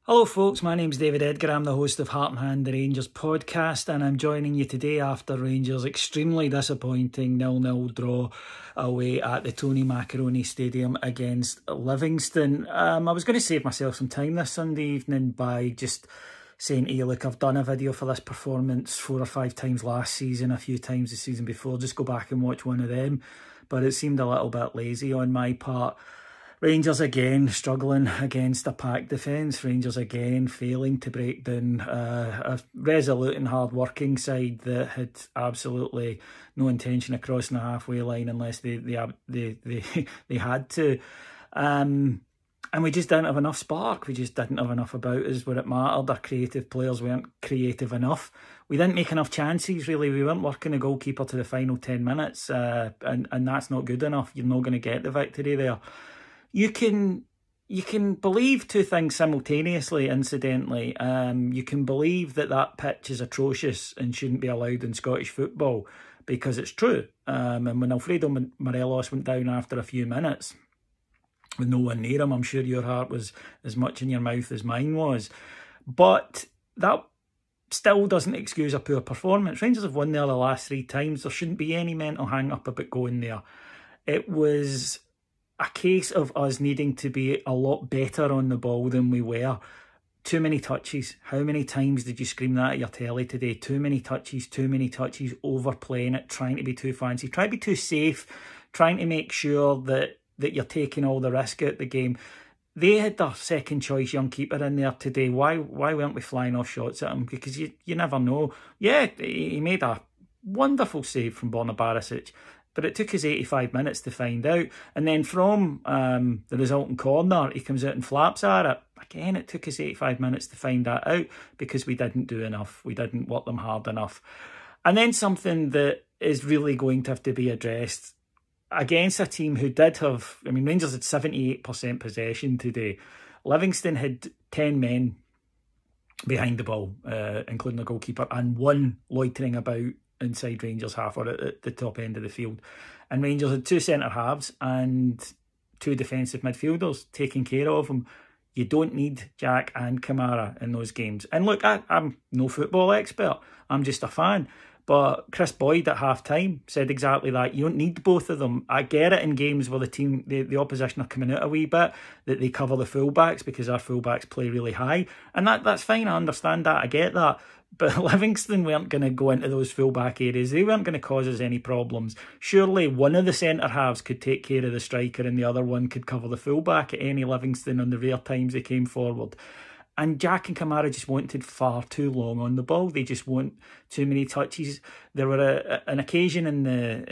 Hello folks, my name's David Edgar. I'm the host of Heart and Hand, the Rangers podcast, and I'm joining you today after Rangers' extremely disappointing 0-0 draw away at the Tony Macaroni Stadium against Livingston. I was going to save myself some time this Sunday evening by just saying to you, look, I've done a video for this performance 4 or 5 times last season, a few times the season before. Just go back and watch one of them. But it seemed a little bit lazy on my part. Rangers again struggling against a packed defence. Rangers again failing to break down a resolute and hard-working side that had absolutely no intention of crossing the halfway line unless they had to. And we just didn't have enough spark. We just didn't have enough about us where it mattered. Our creative players weren't creative enough. We didn't make enough chances, really. We weren't working the goalkeeper to the final 10 minutes. And that's not good enough. You're not going to get the victory there. You can believe two things simultaneously, incidentally. You can believe that pitch is atrocious and shouldn't be allowed in Scottish football because it's true. And when Alfredo Morelos went down after a few minutes with no one near him, I'm sure your heart was as much in your mouth as mine was. But that still doesn't excuse a poor performance. Rangers have won there the last 3 times. There shouldn't be any mental hang-up about going there. It was a case of us needing to be a lot better on the ball than we were. Too many touches. How many times did you scream that at your telly today? Too many touches, overplaying it, trying to be too fancy, trying to be too safe, trying to make sure that you're taking all the risk out the game. They had their second choice young keeper in there today. Why weren't we flying off shots at him? Because you never know. Yeah, he made a wonderful save from Borna Barisic, but it took us 85 minutes to find out. And then from the resulting corner, he comes out and flaps at it. Again, it took us 85 minutes to find that out because we didn't do enough. We didn't work them hard enough. And then something that is really going to have to be addressed against a team who did have... Rangers had 78% possession today. Livingston had 10 men behind the ball, including the goalkeeper, and 1 loitering about inside Rangers half or at the top end of the field. And Rangers had 2 centre-halves and 2 defensive midfielders taking care of them. You don't need Jack and Kamara in those games. And look, I'm no football expert. I'm just a fan. But Chris Boyd at half-time said exactly that. You don't need both of them. I get it in games where the opposition are coming out a wee bit, that they cover the fullbacks because our fullbacks play really high. And that's fine, I understand that, I get that. But Livingston weren't going to go into those fullback areas. They weren't going to cause us any problems. Surely one of the centre-halves could take care of the striker and the other one could cover the fullback at any Livingston on the rare times they came forward. And Jack and Kamara just wanted far too long on the ball. They just want too many touches. There were an occasion in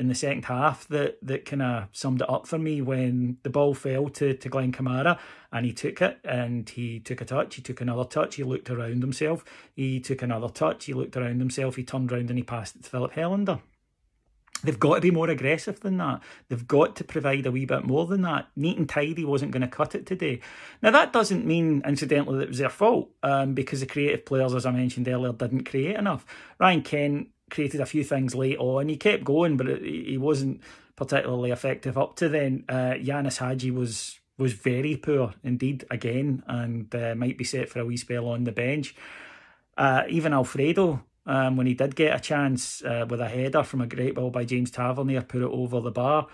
the second half that kind of summed it up for me when the ball fell to Glenn Kamara and he took it and he took a touch, he took another touch, he looked around himself, he took another touch, he looked around himself, he turned around and he passed it to Philip Helander. They've got to be more aggressive than that. They've got to provide a wee bit more than that. Neat and tidy wasn't going to cut it today. Now, that doesn't mean, incidentally, that it was their fault, because the creative players, as I mentioned earlier, didn't create enough. Ryan Kent created a few things late on. He kept going, but he wasn't particularly effective up to then. Yanis Hadji was very poor indeed, again, and might be set for a wee spell on the bench. Even Alfredo, when he did get a chance with a header from a great ball by James Tavernier, put it over the bar.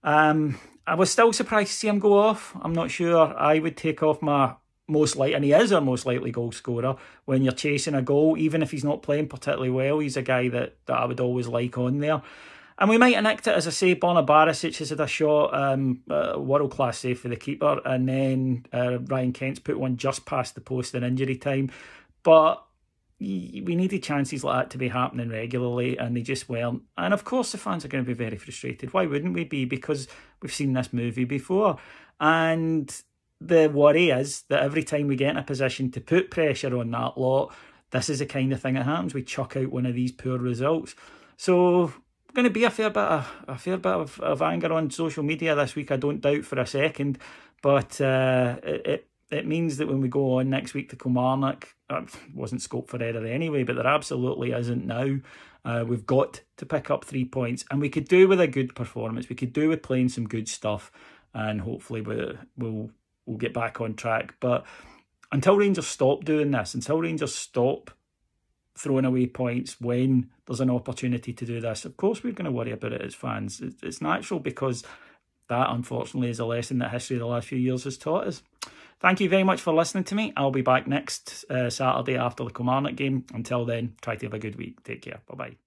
I was still surprised to see him go off. I'm not sure I would take off my most likely, and he is our most likely goal scorer when you're chasing a goal, even if he's not playing particularly well. He's a guy that I would always like on there. And we might have nicked it, as I say. Borna Barisic has had a shot, world-class save for the keeper, and then Ryan Kent's put one just past the post in injury time. But we needed chances like that to be happening regularly, and they just weren't. And of course the fans are going to be very frustrated. Why wouldn't we be? Because we've seen this movie before. And the worry is that every time we get in a position to put pressure on that lot, this is the kind of thing that happens. We chuck out one of these poor results. So going to be a fair bit of anger on social media this week, I don't doubt for a second. But it means that when we go on next week to Kilmarnock, wasn't scope for error anyway, but there absolutely isn't now. We've got to pick up 3 points, and we could do with a good performance. We could do with playing some good stuff, and hopefully we'll get back on track. But until Rangers stop doing this, until Rangers stop throwing away points when there's an opportunity to do this, of course we're going to worry about it as fans. It's natural, because that, unfortunately, is a lesson that history of the last few years has taught us. Thank you very much for listening to me. I'll be back next Saturday after the Kilmarnock game. Until then, try to have a good week. Take care. Bye-bye.